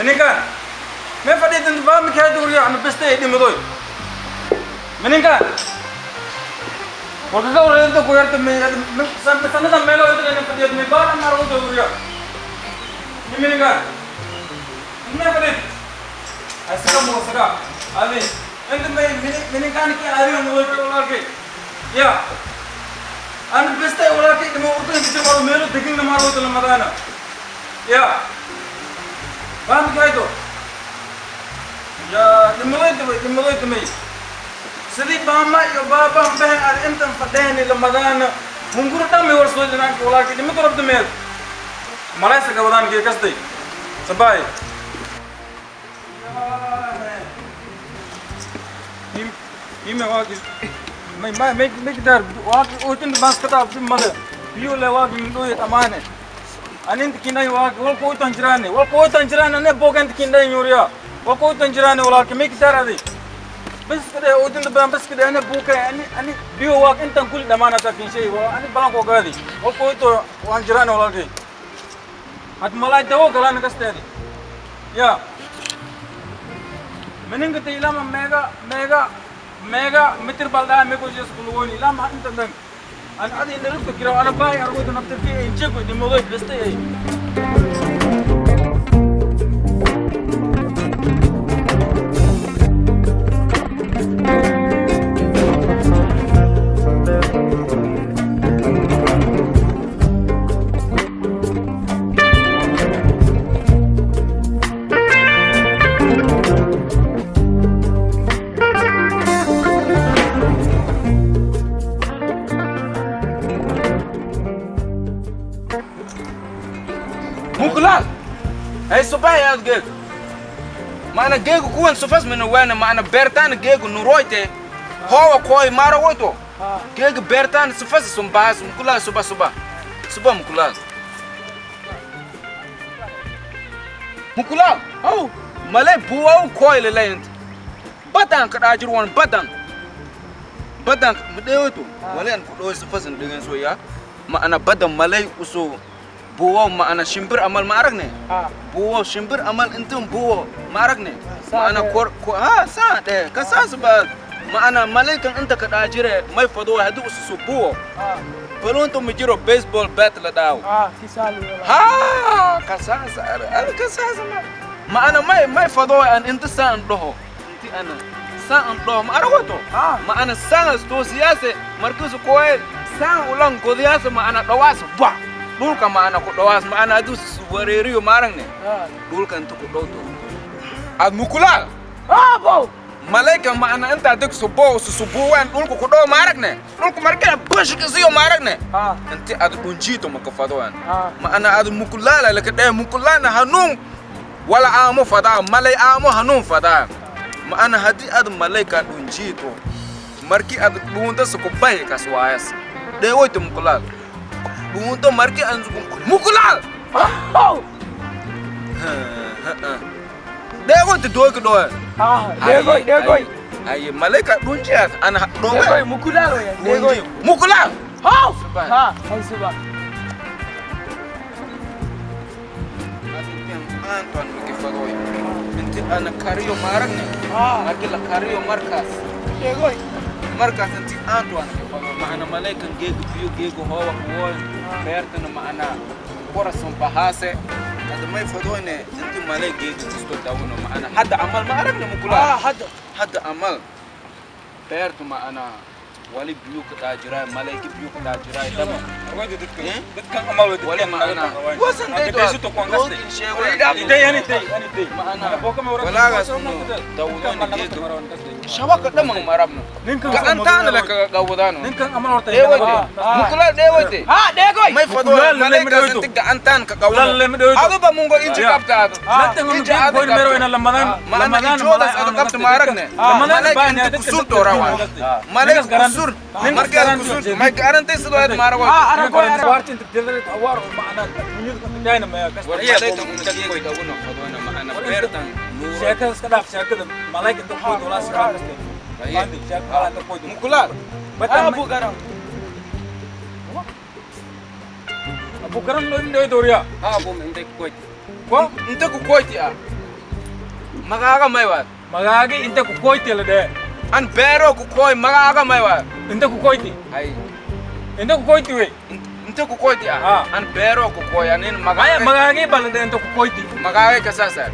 Meningan. Me fadi den ba me khay duriya am beste di modoy. Meningan. Wala ore to koyar to me san da melo to ne fadi me ba na maro duriya. Meningan. Me fadi. Asika mo saka. Ali. Ente me meningan ki ari mo to lagi. Ya. An beste wala ki mo urto ki maro melo diking na maro to madana. Ya. Bam khay to. Ya, dimulai tu mai. Sedih bama yo baba mbeh al entam fadeni Ramadan. Mungur tam me warso janan ko laki dim torab tu mel. Malai se gawadan ke kasdai. Sabai. Him me wagi. Mai dar wagi otin bas kata sim male. Bio le wagi ndo et amane. Anin kinai wagi wal ko tanjirane ne bogan kinai nyuriya. وقوت تنجراني ولكن ميك داري بس كده ودين بام بس كده أنا بوكا أنا بيو واق أنت كل دمانة تكين شيء وأنا بلانكو قاضي وقوت وانجراني ولكن هاد ملاي دوا كلام كستادي يا منين كده إلام ميجا متر بالدا ميكو جيس كلوني إلام أنت دم أنا هذه نرفض كيرو أنا باي أروح نبتدي في إنشيكو دي موضوع بس تي Mukulas, hey sobai as geg. Mana geg kuan sofas mena wana mana bertan geg nuroite. Hawa koi mara woito. Geg bertan sofas sombas mukulas soba mukulas. Mukulas, oh malay buau koi lelent. Badang kadajir wan badang medewoto. Malay an kudo sofas dengan soya. Mana badang malay uso. Buwo maana shimbir amal maarakne. Buwo shimbir amal intum buwo maarakne. Maana kor sa de kasa sebab maana malaikan inta kadajire mai fado hadu usu buwo. Belum tu mijiro baseball bat la daw. Kisalu. Kasa sama. Maana mai fado an inta sa andoho. Inti ana sa andoho maara wato. Maana sa sto siyase markusu koe sa ulang kodiasa maana dawas ba. Dulka maana ko dawas maana adu wareriyo marang ne dulka to ko do ad mukula Bo malaika maana anta dak subo wan dulko ko do marang ne dulko marka bush ke siyo marang ne anti ad unjito makafado wan maana ad mukula la ka de mukula na hanun wala amo fada malai amo hanun fada maana hadi ad malaika unjito marki ad bunta su ko bai kaswayas de woito mukula Bunto marki anjung mukulal. Dego te doy ke doy. Dego. Ay malaikat dunjia ana doy. Dego mukulal ya. Dego. Mukulal. Hai suba. Anton ke fagoy. Inti ana kariyo marang ne. Marki la kariyo markas. Dego. Markas inti Anton ke fagoy. Maana malaikat gego hawa kuwoy. Bertana maana coração bahase ada mai fadone inti malai gege tisto dawno maana hada amal ma arabna mukula hada amal bertu maana wali biyu ka jira malai ki biyu ka jira dama Arwadi dukkan amal wali maana wasan dai to to kongaste ide yani dai maana boka me wala ga suno dawno ni gege shawaka damang marabno ka antana la ka gawdano ninkan amal warta dewote mukula dewote Dego. mai fadone malai ka tiga antan ka gawdano ado ba mungo inji kapta ado inji ado ko mero ina Ramadan jolas ado kapta marakne malai ka kusur torawan malai kusur marka kusur mai garante sudo ad marawa ara ko wartin dilre awar maana nyud ko dayna ma kas iya ko mutaki ko dawono fadone maana bertan sheekas kadaf sheekada malaika to ko dolas ka bandi sheekala to ko mukula Abu garam. Abu garam lo inde doriya abu mente ko ko inte ko koiti a Magaga may wat. Magagi inte ku koyti la de. An bero ku koy magaga may wat. Inte ku koyti. Ay. Inte ku koyti we. Inte ku koyti ah. An bero ku koy anin Maya magaga. magagi bala de inte ku koyti. Magaga kasasa.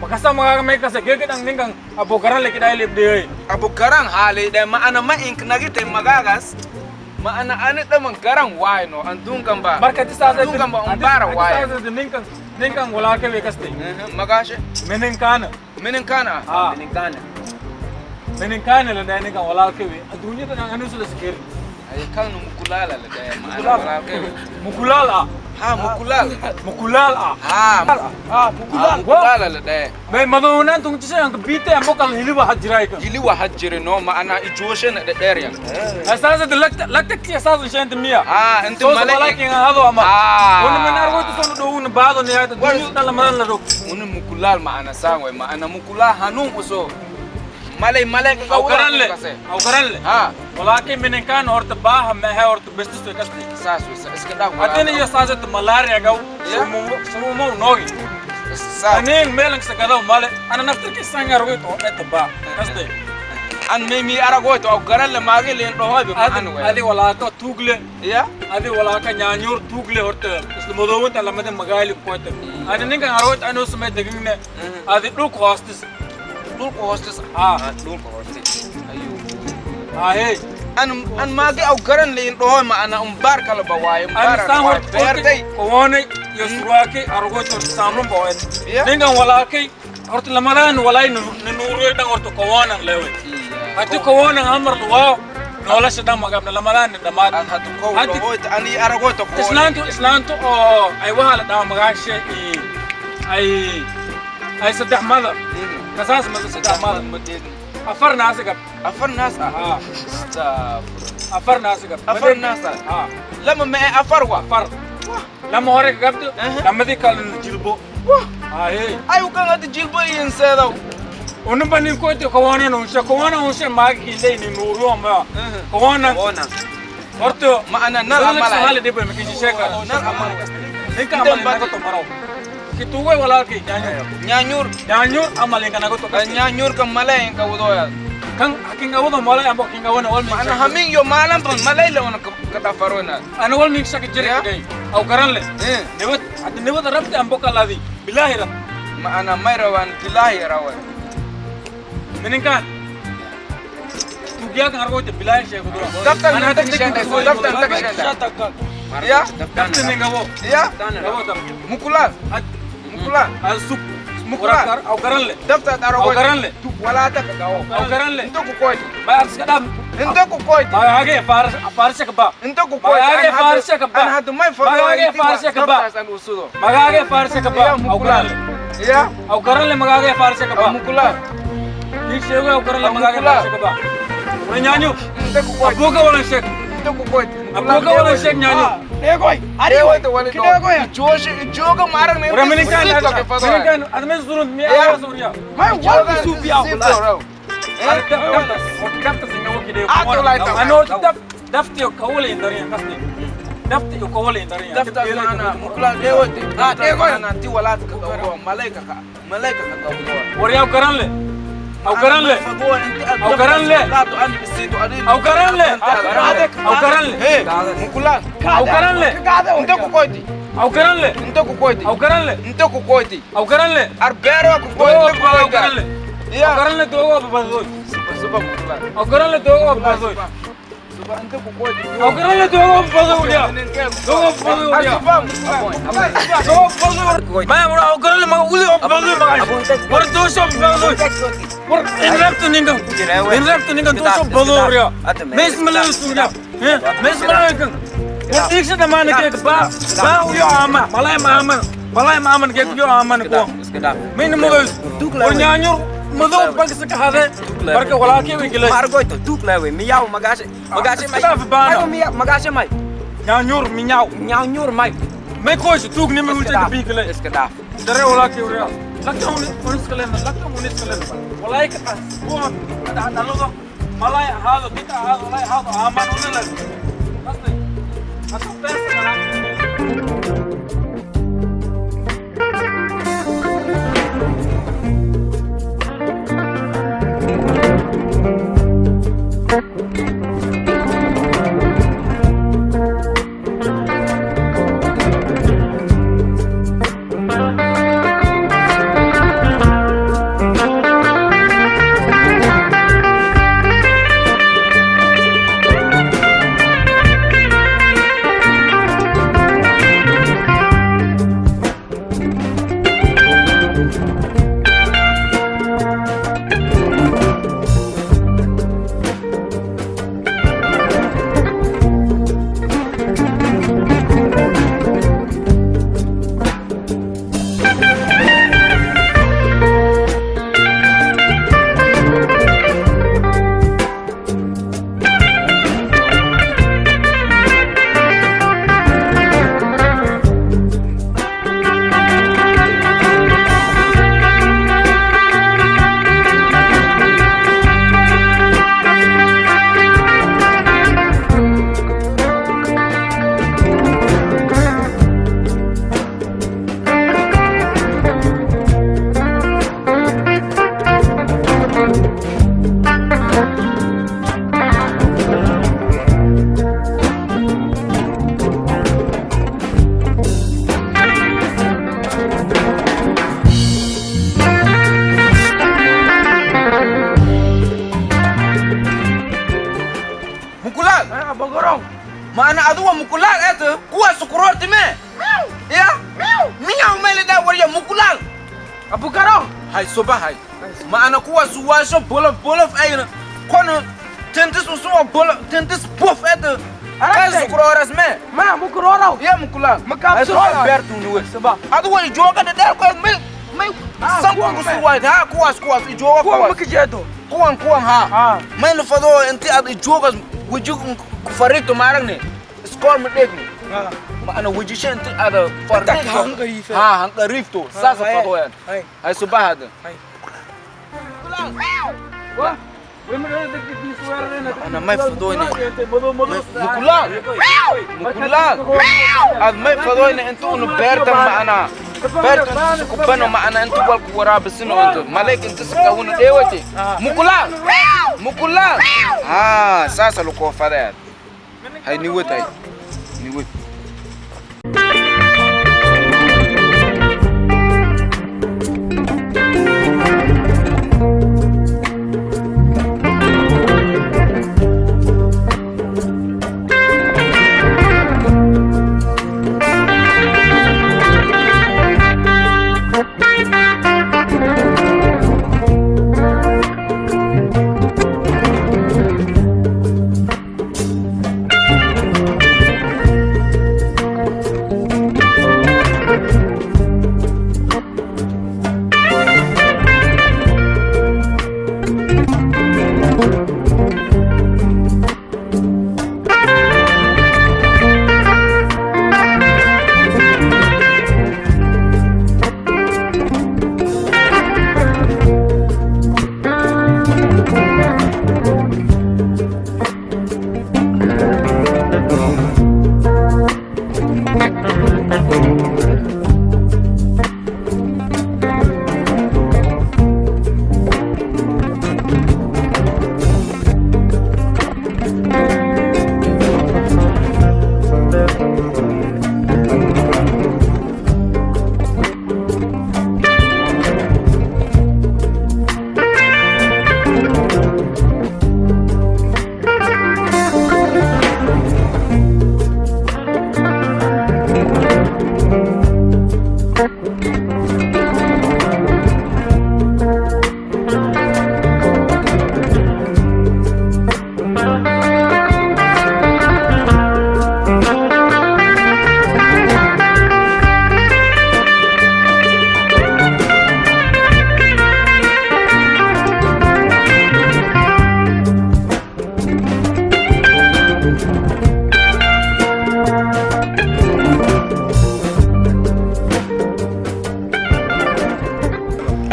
Makasa magaga may kasa gege dang ningang abo garan le kidai le de. Abu garang hali de ma ana ma ink nagite magagas. Ma ana anit da man garang why no an dungan ba. Marka ti sa sa Dungan ba umbara why. Sa sa ningang wala ke we kaste. Magashe. Menen kana. Minin kana. Ah. Minin kana. Menen kana la de ningang wala ke we. Adunya ta anu su sikir. Ay kan mukulala la de ma ana wala ke. Mukulala. Ha mukulala. Mukulala. Ha mukulala la de. May madunan tung tisa ang bite ang bokal hiliwa hajirai ka. Jili wa hajjire no ma ana ijoshe na de area. Asasa de lakta ki asasa shant miya. Ah ente So so malaki malaki. nga hado ama. Ah. Wala man argo to sono do un bado ni ayta dunyo dala man la do. Unu mukulal ma ana sangwe ma ana mukula hanung uso. Malay ka Au karan le. kase. Au karan le. Ha Wala ke menen kan or ta ba ham hai or ta bestis to kasti. sasu iska da Atene ye asasa to malaria gaw. Sumu mo nogi. sa Aning melang sa gadaw male. Ana naftir ki sanga argo to eta ba. Kasti. an me mi arago to au garan le magi le do hobe ma anu Adi wala ka tugle. ya Adi wala ka nyanyur tugle horta ismo do ta lamade magali kote adi ninga arot anu sume deginne adi dul ko hostis dul ko hostes ah dul ko hostes ayu hey an magi au garan le do hobe ma ana barka la ba waye adi barka sam hort berde ko woni yusruake argo to samrum bo Yeah. ninga wala kai horta lamadan wala nuru dang horta ko wona lewe adi ko wona amar wa nola shada magam lamadan da ma an hatu ko do hobe ani arago to ko islanto ay wahala da magashe ay saddex madar kasaas ma saddex madar afar naas gab afar nas ah staf afar naas gab afar nas ah lama me afar wa afar lama hore gab lama di kal jilbo ah hey ayu kan ati jilbo yin sedaw onu bani ko te ko wana no she magi dai ni nuru ma ko wana horto ma ana nal amala hale de be me ki sheka nal amala ninka amal ko to maraw ki tuwe wala ki nyanyur nyanyur amal kana ko to nyanyur kan malay ka wudoya kan hakinga wado mala ambo kinga wana wal ma ana hamin yo malam pan malay la wana ka ta farona ana wal min shaka jere dai au garan le newat ad newat rabti ambo kaladi billahi rab ma ana mayrawan billahi rawan minin kan tu gya kan argo te billahi she gudo daftar na tak shende daftar tak shende ya daftar ninga wo ya wo dam mukulan mukulan al sup mukulan au garan le daftar daro au garan le wala ta ka gawo au garan le ndo ku koy ba ars kadam ndo ku koy ba hage farsa ka ba ndo ku koy Magage farsa ka ba. an hadu mai fa Magage farsa ka ba. an usudo magage farsa ka ba au garan le ya au garan le magage farsa ka ba mukulan ki shewe au garan le magage farsa ka ba wala nyanyu ndo ku koy abuga wala shek ndo ku koy abuga wala shek nyanyu Degoy. ari wata wala do joga marang ne ora minin kan adme zurun mi ala suriya Mai wala supi ya kula. dafta singa woki de ano dafti yo kawole indariya kasni dafti yo kawole indariya daftar mana mukulan dewote degoy ana ti wala ka gawo malaika ka gawo ora au garan le au garan le au garan le au garan le au garan le he mukulan au garan le ndo ku koyti au garan le ndo ku koyti au garan le ndo ku koyti au garan le arbero ku koyti au ku koyti garan le au garan le dogo babazoy suba mukulan au garan le dogo babazoy suba ndo ku koyti au garan le dogo babazoy dia dogo babazoy dia dogo babazoy ma ora au garan le ma uli babazoy ma por doso babazoy por inrapto ninga doso babazoy dia mesmala sunya mesmala kan por iksa da man ke ba yo aman malay ma aman ke yo aman ko min mo por nyanyo mado bag sa kahade barka wala ke we gele Margoy to tukla we miyaw magase mai. Ayo miyaw magase mai. nyanyor mi nyaw Nyanyur mai. me ko ci tug ni me wulte bi gele Iskada. dare wala ke wala lakka unis kalen wala ke as ko ada logo malay hado kita hado malay hado aman wala basta asa pesa kana mukulal eto kuwa sukuroti me. Ya? Minha umele da wariya mukulal. Abu Karong. Hai soba hai. Ma ana kuwa suwasho bolof ayna. Kono tentis usuwa bolof tentis bof eto. Ai sukuroras me. Ma mukuroro. Ya mukulal. Makap so bertu nuwe. Seba. Adu wali joga da dar ko me. Sangu suwa ha kuwa joga Kuwa kuwa. mukijeto. Kuwan ha. Mai no fado enti adu joga wuju farito marang ne. Skor mu dek ne. Ma ana wuji shen ti ada farito. Ha hangarif to. Sasa fado yan. Ai suba hada. Wah. Ana mai fado ne. Mukulal. Ad mai fado ne entu no berta ma ana. Berta su kubano ma ana entu wal kuwara bisino entu. Malek entu suka hunu dewate. Mukulal. Ah, sasa loko fada yan. Hai ni wet hai. Ni wet.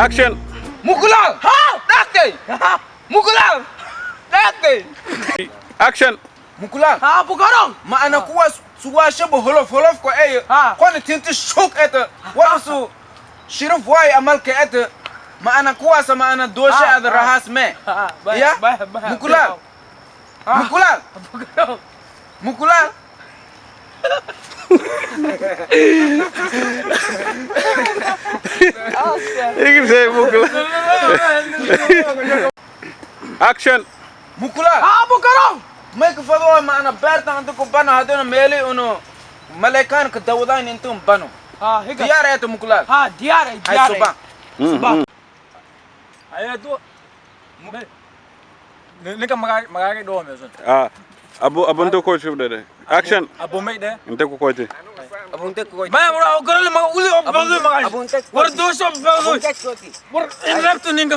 Action! Mukulal! Dakte! Mukulal! Dakte! Action! Mukulal! Ha Abu Karong. Ma ana kuwa suwashe bo holof ko ay. Kone tinti shok eta. Wala su shirif wai amal ke eta. Ma ana kuwa sa ma ana doshe ad rahas me. Ya? Mukulal! Mukulal! Abu Karong. Mukulal! You can say Mukula. Action! Mukulal! Ha Abu Karong. May kafado ma ana berta antu ko bano hadona mele uno. Malaikan ka dawdain intum bano. Ha higa. Diyara eto Mukulal. Ha diare. Ay soba. Soba. Ayo tu. Ni kan magage do me son. Abu ndo coach de. Action! Abu mai de. Inte ko coach. Abun tek ko. Ma bro gorol ma uli balu magage. Abun tek. War do so balu. Tek ko ti. War in left ninga.